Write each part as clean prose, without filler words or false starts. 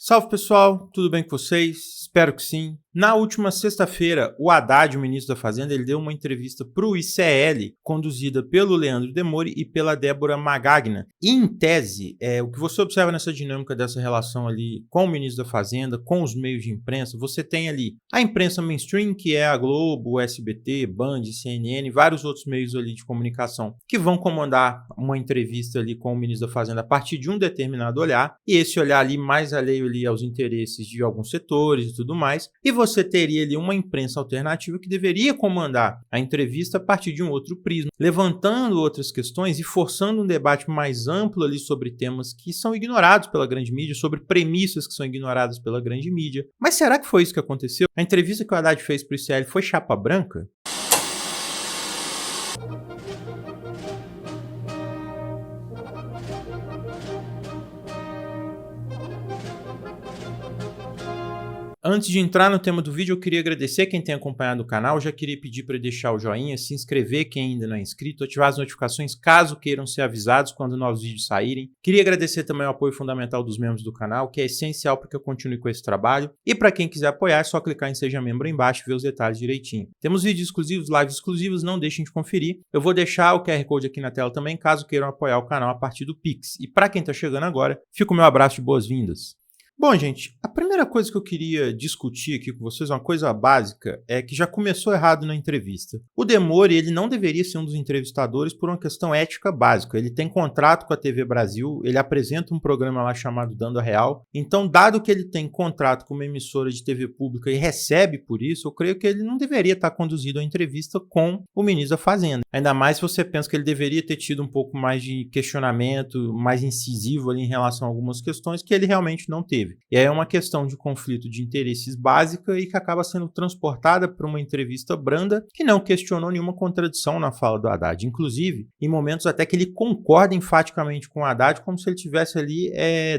Salve pessoal, tudo bem com vocês? Espero que sim. Na última sexta-feira, o Haddad, o ministro da Fazenda, ele deu uma entrevista para o ICL, conduzida pelo Leandro Demori e pela Débora Magagna. E, em tese, o que você observa nessa dinâmica dessa relação ali com o ministro da Fazenda, com os meios de imprensa, você tem ali a imprensa mainstream, que é a Globo, o SBT, Band, CNN, vários outros meios ali de comunicação, que vão comandar uma entrevista ali com o ministro da Fazenda a partir de um determinado olhar, e esse olhar ali mais alheio ali aos interesses de alguns setores e tudo mais, e você teria ali uma imprensa alternativa que deveria comandar a entrevista a partir de um outro prisma, levantando outras questões e forçando um debate mais amplo ali sobre temas que são ignorados pela grande mídia, sobre premissas que são ignoradas pela grande mídia. Mas será que foi isso que aconteceu? A entrevista que o Haddad fez para o ICL foi chapa branca? Antes de entrar no tema do vídeo, eu queria agradecer quem tem acompanhado o canal, já queria pedir para deixar o joinha, se inscrever quem ainda não é inscrito, ativar as notificações caso queiram ser avisados quando novos vídeos saírem. Queria agradecer também o apoio fundamental dos membros do canal, que é essencial para que eu continue com esse trabalho. E para quem quiser apoiar, é só clicar em Seja Membro aí embaixo e ver os detalhes direitinho. Temos vídeos exclusivos, lives exclusivas, não deixem de conferir. Eu vou deixar o QR Code aqui na tela também, caso queiram apoiar o canal a partir do Pix. E para quem está chegando agora, fica o meu abraço de boas-vindas. Bom, gente, a primeira coisa que eu queria discutir aqui com vocês, uma coisa básica, é que já começou errado na entrevista. O Demori, ele não deveria ser um dos entrevistadores por uma questão ética básica. Ele tem contrato com a TV Brasil, ele apresenta um programa lá chamado Dando a Real. Então, dado que ele tem contrato com uma emissora de TV pública e recebe por isso, eu creio que ele não deveria estar conduzindo a entrevista com o ministro da Fazenda. Ainda mais se você pensa que ele deveria ter tido um pouco mais de questionamento, mais incisivo ali em relação a algumas questões que ele realmente não teve. E aí é uma questão de conflito de interesses básica e que acaba sendo transportada para uma entrevista branda que não questionou nenhuma contradição na fala do Haddad. Inclusive, em momentos até que ele concorda enfaticamente com o Haddad, como se ele estivesse ali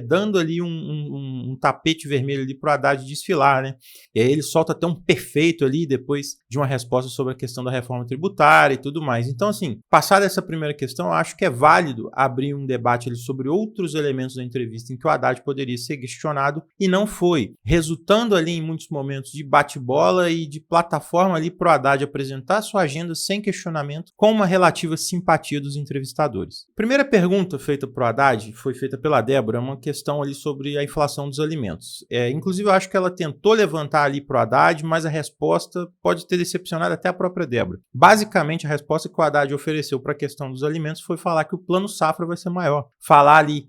dando ali um tapete vermelho ali para o Haddad desfilar, né? E aí ele solta até um perfeito ali depois de uma resposta sobre a questão da reforma tributária e tudo mais. Então, assim, passada essa primeira questão, eu acho que é válido abrir um debate ali sobre outros elementos da entrevista em que o Haddad poderia ser questionado e não foi, resultando ali em muitos momentos de bate-bola e de plataforma ali para o Haddad apresentar sua agenda sem questionamento, com uma relativa simpatia dos entrevistadores. A primeira pergunta feita para o Haddad foi feita pela Débora, uma questão ali sobre a inflação dos alimentos. Inclusive, eu acho que ela tentou levantar ali para o Haddad, mas a resposta pode ter decepcionado até a própria Débora. Basicamente, a resposta que o Haddad ofereceu para a questão dos alimentos foi falar que o plano safra vai ser maior. Falar ali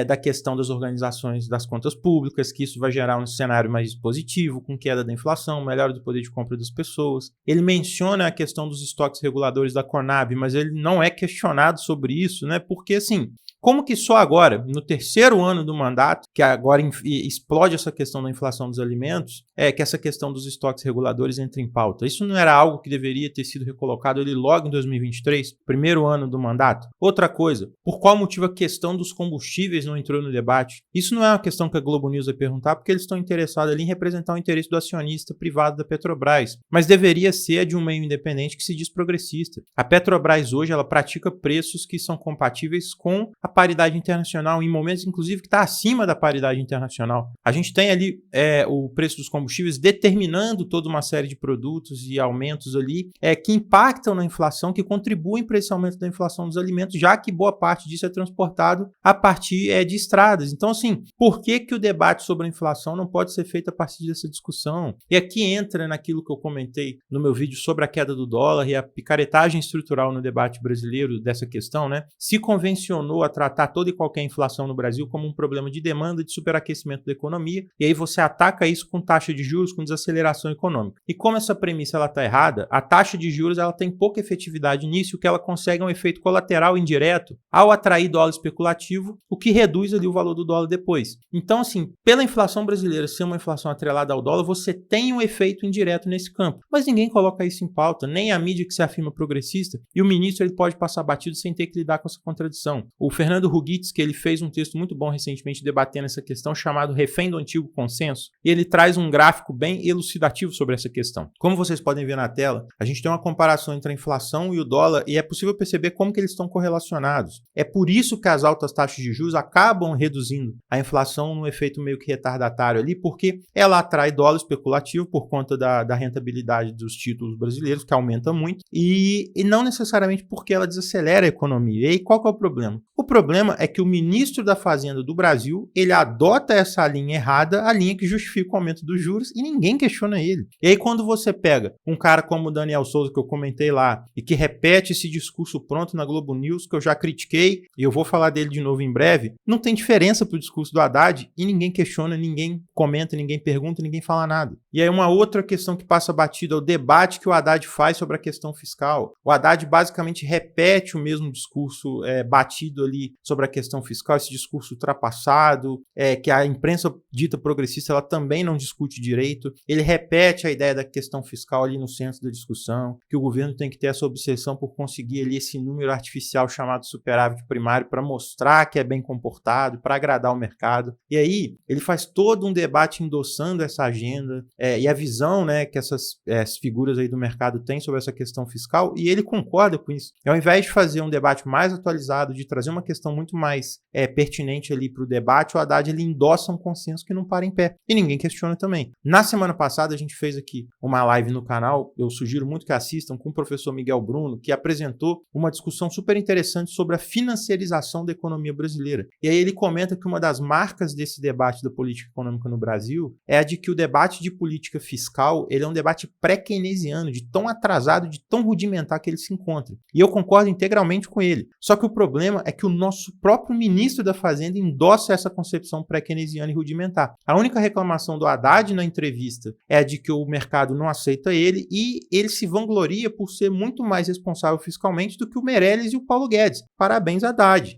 da questão das organizações das contas públicas, que isso vai gerar um cenário mais positivo, com queda da inflação, melhora do poder de compra das pessoas. Ele menciona a questão dos estoques reguladores da Conab, mas ele não é questionado sobre isso, né? Porque, assim, como que só agora, no terceiro ano do mandato, que agora explode essa questão da inflação dos alimentos, que essa questão dos estoques reguladores entra em pauta? Isso não era algo que deveria ter sido recolocado ali logo em 2023, primeiro ano do mandato? Outra coisa, por qual motivo a questão dos combustíveis não entrou no debate? Isso não é uma questão que a Globo News vai perguntar, porque eles estão interessados ali em representar o interesse do acionista privado da Petrobras, mas deveria ser de um meio independente que se diz progressista. A Petrobras hoje, ela pratica preços que são compatíveis com a paridade internacional, em momentos, inclusive, que está acima da paridade internacional. A gente tem ali o preço dos combustíveis determinando toda uma série de produtos e aumentos ali que impactam na inflação, que contribuem para esse aumento da inflação dos alimentos, já que boa parte disso é transportado a partir de estradas. Então, assim, por que o debate sobre a inflação não pode ser feito a partir dessa discussão? E aqui entra naquilo que eu comentei no meu vídeo sobre a queda do dólar e a picaretagem estrutural no debate brasileiro dessa questão, né? Se convencionou a tratar toda e qualquer inflação no Brasil como um problema de demanda, de superaquecimento da economia, e aí você ataca isso com taxa de juros, com desaceleração econômica. E como essa premissa está errada, a taxa de juros ela tem pouca efetividade nisso, o que ela consegue é um efeito colateral indireto ao atrair dólar especulativo, o que reduz ali o valor do dólar depois. Então, assim, pela inflação brasileira ser uma inflação atrelada ao dólar, você tem um efeito indireto nesse campo. Mas ninguém coloca isso em pauta, nem a mídia que se afirma progressista, e o ministro ele pode passar batido sem ter que lidar com essa contradição. O Fernando Fernando Rugitz, que ele fez um texto muito bom recentemente debatendo essa questão, chamado Refém do Antigo Consenso, e ele traz um gráfico bem elucidativo sobre essa questão. Como vocês podem ver na tela, a gente tem uma comparação entre a inflação e o dólar e é possível perceber como que eles estão correlacionados. É por isso que as altas taxas de juros acabam reduzindo a inflação num efeito meio que retardatário ali, porque ela atrai dólar especulativo por conta da rentabilidade dos títulos brasileiros, que aumenta muito, e não necessariamente porque ela desacelera a economia. E aí qual que é o problema? O problema é que o ministro da Fazenda do Brasil, ele adota essa linha errada, a linha que justifica o aumento dos juros, e ninguém questiona ele. E aí quando você pega um cara como o Daniel Souza, que eu comentei lá, e que repete esse discurso pronto na Globo News, que eu já critiquei, e eu vou falar dele de novo em breve, não tem diferença pro discurso do Haddad, e ninguém questiona, ninguém comenta, ninguém pergunta, ninguém fala nada. E aí uma outra questão que passa batida é o debate que o Haddad faz sobre a questão fiscal. O Haddad basicamente repete o mesmo discurso batido ali sobre a questão fiscal, esse discurso ultrapassado, que a imprensa dita progressista ela também não discute direito. Ele repete a ideia da questão fiscal ali no centro da discussão, que o governo tem que ter essa obsessão por conseguir ali esse número artificial chamado superávit primário para mostrar que é bem comportado, para agradar o mercado. E aí ele faz todo um debate endossando essa agenda e a visão, né, que essas figuras aí do mercado têm sobre essa questão fiscal, e ele concorda com isso. E ao invés de fazer um debate mais atualizado, de trazer uma questão muito mais pertinente ali para o debate, o Haddad ele endossa um consenso que não para em pé. E ninguém questiona também. Na semana passada a gente fez aqui uma live no canal, eu sugiro muito que assistam, com o professor Miguel Bruno, que apresentou uma discussão super interessante sobre a financiarização da economia brasileira. E aí ele comenta que uma das marcas desse debate da política econômica no Brasil é a de que o debate de política fiscal ele é um debate pré-keynesiano, de tão atrasado, de tão rudimentar que ele se encontra. E eu concordo integralmente com ele. Só que o problema é que o nosso próprio ministro da Fazenda endossa essa concepção pré-keynesiana e rudimentar. A única reclamação do Haddad na entrevista é a de que o mercado não aceita ele e ele se vangloria por ser muito mais responsável fiscalmente do que o Meirelles e o Paulo Guedes. Parabéns, Haddad.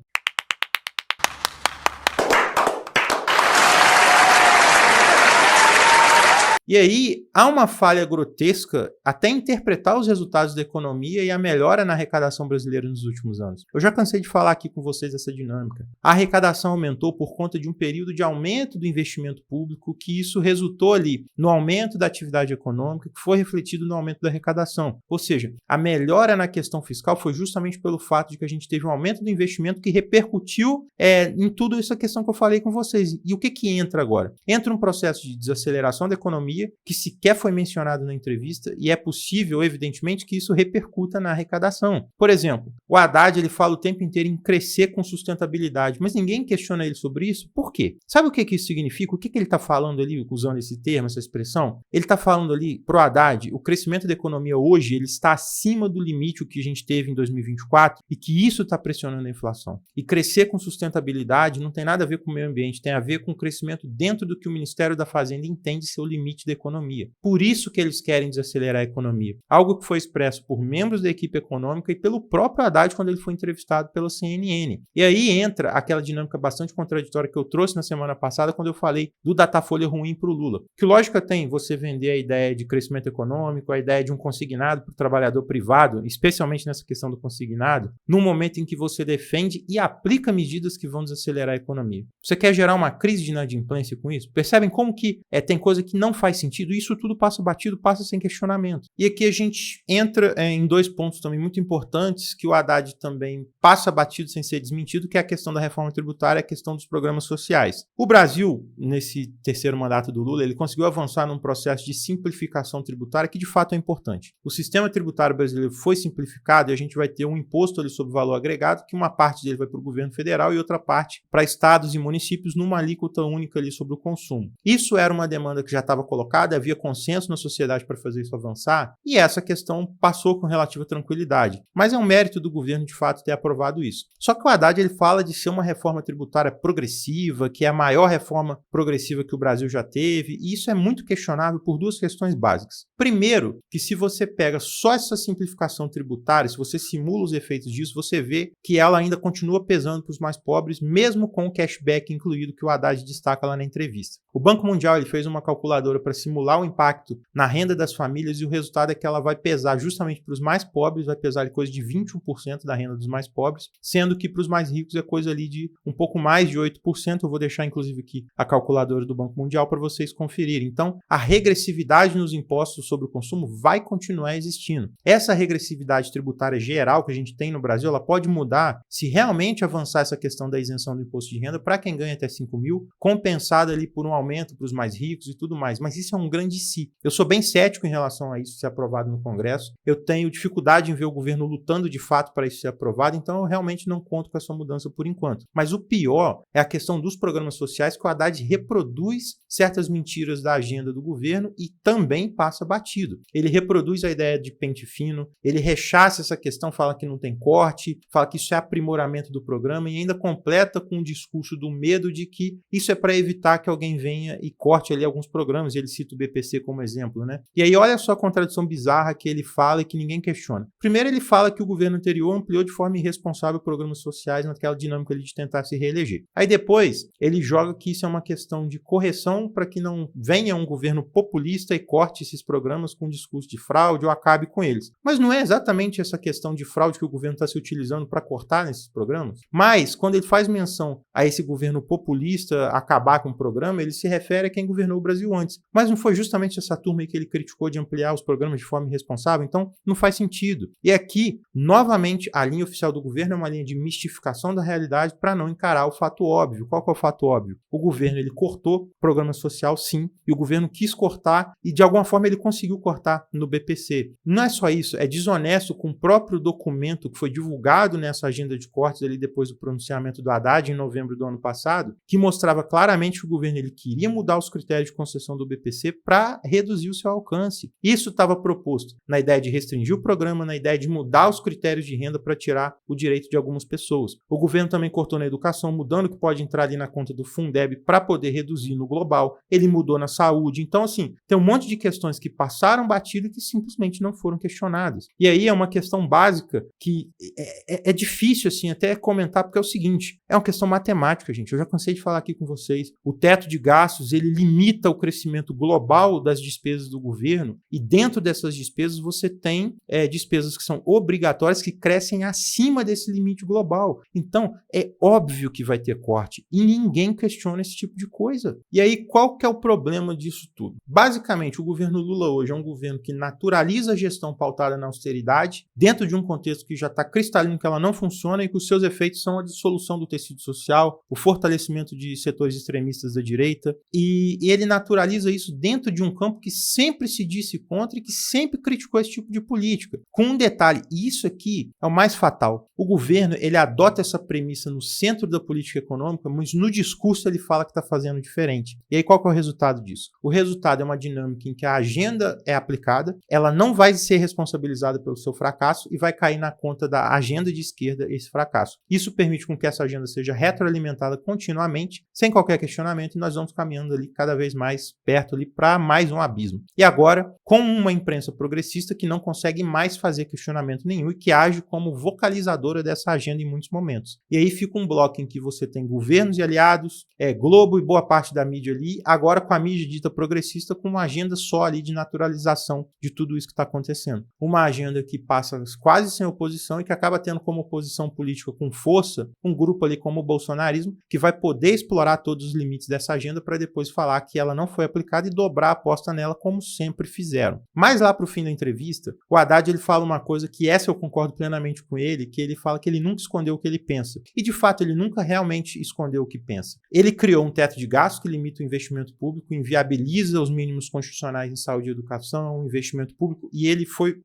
E aí, há uma falha grotesca até interpretar os resultados da economia e a melhora na arrecadação brasileira nos últimos anos. Eu já cansei de falar aqui com vocês essa dinâmica. A arrecadação aumentou por conta de um período de aumento do investimento público, que isso resultou ali no aumento da atividade econômica, que foi refletido no aumento da arrecadação. Ou seja, a melhora na questão fiscal foi justamente pelo fato de que a gente teve um aumento do investimento que repercutiu em tudo essa questão que eu falei com vocês. E o que entra agora? Entra um processo de desaceleração da economia, que sequer foi mencionado na entrevista, e é possível, evidentemente, que isso repercuta na arrecadação. Por exemplo, o Haddad ele fala o tempo inteiro em crescer com sustentabilidade, mas ninguém questiona ele sobre isso. Por quê? Sabe o que isso significa? O que ele está falando ali, usando esse termo, essa expressão? Ele está falando ali, pro Haddad, o crescimento da economia hoje ele está acima do limite que a gente teve em 2024 e que isso está pressionando a inflação. E crescer com sustentabilidade não tem nada a ver com o meio ambiente, tem a ver com o crescimento dentro do que o Ministério da Fazenda entende ser o limite da economia. Por isso que eles querem desacelerar a economia. Algo que foi expresso por membros da equipe econômica e pelo próprio Haddad quando ele foi entrevistado pela CNN. E aí entra aquela dinâmica bastante contraditória que eu trouxe na semana passada quando eu falei do Datafolha ruim para o Lula. Que lógica tem você vender a ideia de crescimento econômico, a ideia de um consignado para o trabalhador privado, especialmente nessa questão do consignado, num momento em que você defende e aplica medidas que vão desacelerar a economia. Você quer gerar uma crise de inadimplência com isso? Percebem como que tem coisa que não faz sentido? Isso tudo passa batido, passa sem questionamento. E aqui a gente entra em dois pontos também muito importantes que o Haddad também passa batido sem ser desmentido, que é a questão da reforma tributária e a questão dos programas sociais. O Brasil, nesse terceiro mandato do Lula, ele conseguiu avançar num processo de simplificação tributária que de fato é importante. O sistema tributário brasileiro foi simplificado e a gente vai ter um imposto ali sobre valor agregado, que uma parte dele vai para o governo federal e outra parte para estados e municípios numa alíquota única ali sobre o consumo. Isso era uma demanda que já estava colocada, havia consenso na sociedade para fazer isso avançar, e essa questão passou com relativa tranquilidade. Mas é um mérito do governo, de fato, ter aprovado isso. Só que o Haddad ele fala de ser uma reforma tributária progressiva, que é a maior reforma progressiva que o Brasil já teve, e isso é muito questionável por duas questões básicas. Primeiro, que se você pega só essa simplificação tributária, se você simula os efeitos disso, você vê que ela ainda continua pesando para os mais pobres, mesmo com o cashback incluído que o Haddad destaca lá na entrevista. O Banco Mundial ele fez uma calculadora para simular o impacto na renda das famílias e o resultado é que ela vai pesar justamente para os mais pobres, vai pesar coisa de 21% da renda dos mais pobres, sendo que para os mais ricos é coisa ali de um pouco mais de 8%. Eu vou deixar inclusive aqui a calculadora do Banco Mundial para vocês conferirem. Então, a regressividade nos impostos sobre o consumo vai continuar existindo. Essa regressividade tributária geral que a gente tem no Brasil, ela pode mudar se realmente avançar essa questão da isenção do imposto de renda para quem ganha até 5 mil, compensada ali por um aumento para os mais ricos e tudo mais. Mas isso é um grande si. Eu sou bem cético em relação a isso ser aprovado no Congresso. Eu tenho dificuldade em ver o governo lutando de fato para isso ser aprovado, então eu realmente não conto com essa mudança por enquanto. Mas o pior é a questão dos programas sociais, que o Haddad reproduz certas mentiras da agenda do governo e também passa batido. Ele reproduz a ideia de pente fino, ele rechaça essa questão, fala que não tem corte, fala que isso é aprimoramento do programa e ainda completa com o discurso do medo de que isso é para evitar que alguém venha e corte ali alguns programas. Ele cita o BPC como exemplo, né? E aí olha só a contradição bizarra que ele fala e que ninguém questiona. Primeiro ele fala que o governo anterior ampliou de forma irresponsável programas sociais naquela dinâmica ali de tentar se reeleger. Aí depois ele joga que isso é uma questão de correção para que não venha um governo populista e corte esses programas com discurso de fraude ou acabe com eles. Mas não é exatamente essa questão de fraude que o governo está se utilizando para cortar nesses programas? Mas quando ele faz menção a esse governo populista acabar com o programa, ele se refere a quem governou o Brasil antes. Mas não foi justamente essa turma aí que ele criticou de ampliar os programas de forma irresponsável? Então não faz sentido. E aqui, novamente, a linha oficial do governo é uma linha de mistificação da realidade para não encarar o fato óbvio. Qual que é o fato óbvio? O governo ele cortou programa social, sim, e o governo quis cortar e de alguma forma ele conseguiu cortar no BPC. Não é só isso, é desonesto com o próprio documento que foi divulgado nessa agenda de cortes ali depois do pronunciamento do Haddad em novembro do ano passado, que mostrava claramente que o governo ele queria mudar os critérios de concessão do BPC para reduzir o seu alcance. Isso estava proposto na ideia de restringir o programa, na ideia de mudar os critérios de renda para tirar o direito de algumas pessoas. O governo também cortou na educação, mudando o que pode entrar ali na conta do Fundeb para poder reduzir no global. Ele mudou na saúde. Então, assim, tem um monte de questões que passaram batido e que simplesmente não foram questionadas. E aí é uma questão básica que é difícil, assim, até comentar, porque é o seguinte, é uma questão matemática, gente. Eu já cansei de falar aqui com vocês. O teto de gastos, ele limita o crescimento global das despesas do governo e dentro dessas despesas você tem despesas que são obrigatórias que crescem acima desse limite global. Então, é óbvio que vai ter corte e ninguém questiona esse tipo de coisa. E aí, qual que é o problema disso tudo? Basicamente, o governo Lula hoje é um governo que naturaliza a gestão pautada na austeridade dentro de um contexto que já está cristalino que ela não funciona e que os seus efeitos são a dissolução do tecido social, o fortalecimento de setores extremistas da direita, e ele naturaliza isso dentro de um campo que sempre se disse contra e que sempre criticou esse tipo de política. Com um detalhe, e isso aqui é o mais fatal. O governo, ele adota essa premissa no centro da política econômica, mas no discurso ele fala que está fazendo diferente. E aí qual que é o resultado disso? O resultado é uma dinâmica em que a agenda é aplicada, ela não vai ser responsabilizada pelo seu fracasso e vai cair na conta da agenda de esquerda esse fracasso. Isso permite com que essa agenda seja retroalimentada continuamente, sem qualquer questionamento, e nós vamos caminhando ali cada vez mais perto ali para mais um abismo. E agora, com uma imprensa progressista que não consegue mais fazer questionamento nenhum e que age como vocalizadora dessa agenda em muitos momentos. E aí fica um bloco em que você tem governos e aliados, Globo e boa parte da mídia ali, agora com a mídia dita progressista com uma agenda só ali de naturalização de tudo isso que está acontecendo. Uma agenda que passa quase sem oposição e que acaba tendo como oposição política com força um grupo ali como o bolsonarismo, que vai poder explorar todos os limites dessa agenda para depois falar que ela não foi aplicada e dobrar a aposta nela como sempre fizeram. Mas lá para o fim da entrevista, o Haddad ele fala uma coisa que essa eu concordo plenamente com ele, que ele fala que ele nunca escondeu o que ele pensa. E de fato ele nunca realmente escondeu o que pensa. Ele criou um teto de gasto que limita o investimento público, inviabiliza os mínimos constitucionais em saúde e educação, investimento público, e ele foi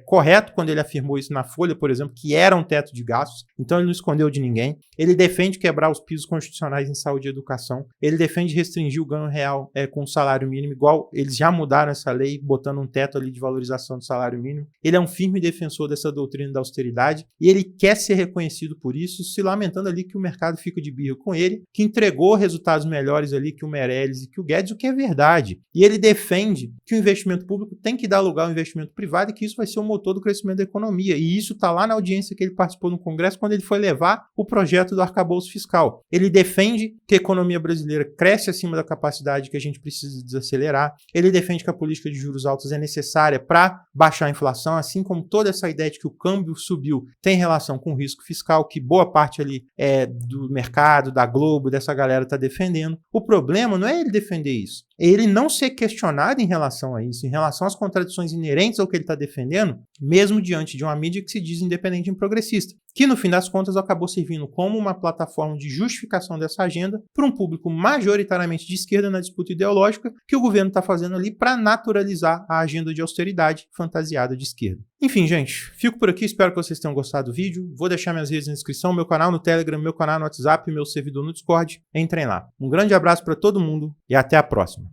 correto quando ele afirmou isso na Folha, por exemplo, que era um teto de gastos, então ele não escondeu de ninguém. Ele defende quebrar os pisos constitucionais em saúde e educação, ele defende restringir o ganho real com o salário mínimo, igual eles já mudaram essa lei, botando um teto ali de valorização do salário mínimo. Ele é um firme defensor dessa doutrina da austeridade e ele quer ser reconhecido por isso, se lamentando ali que o mercado fica de birra com ele, que entregou resultados melhores ali que o Meirelles e que o Guedes, o que é verdade. E ele defende que o investimento público tem que dar lugar ao investimento privado e que isso vai ser o motor do crescimento da economia. E isso está lá na audiência que ele participou no Congresso quando ele foi levar o projeto do arcabouço fiscal. Ele defende que a economia brasileira cresce acima da capacidade que a gente precisa desacelerar. Ele defende que a política de juros altos é necessária para baixar a inflação, assim como toda essa ideia de que o câmbio subiu tem relação com o risco fiscal, que boa parte ali do mercado, da Globo, dessa galera está defendendo. O problema não é ele defender isso, é ele não ser questionado em relação a isso, em relação às contradições inerentes ao que ele está defendendo, mesmo diante de uma mídia que se diz independente e progressista, que no fim das contas acabou servindo como uma plataforma de justificação dessa agenda para um público majoritariamente de esquerda na disputa ideológica que o governo está fazendo ali para naturalizar a agenda de austeridade fantasiada de esquerda. Enfim, gente, fico por aqui, espero que vocês tenham gostado do vídeo. Vou deixar minhas redes na descrição, meu canal no Telegram, meu canal no WhatsApp, meu servidor no Discord. Entrem lá. Um grande abraço para todo mundo e até a próxima.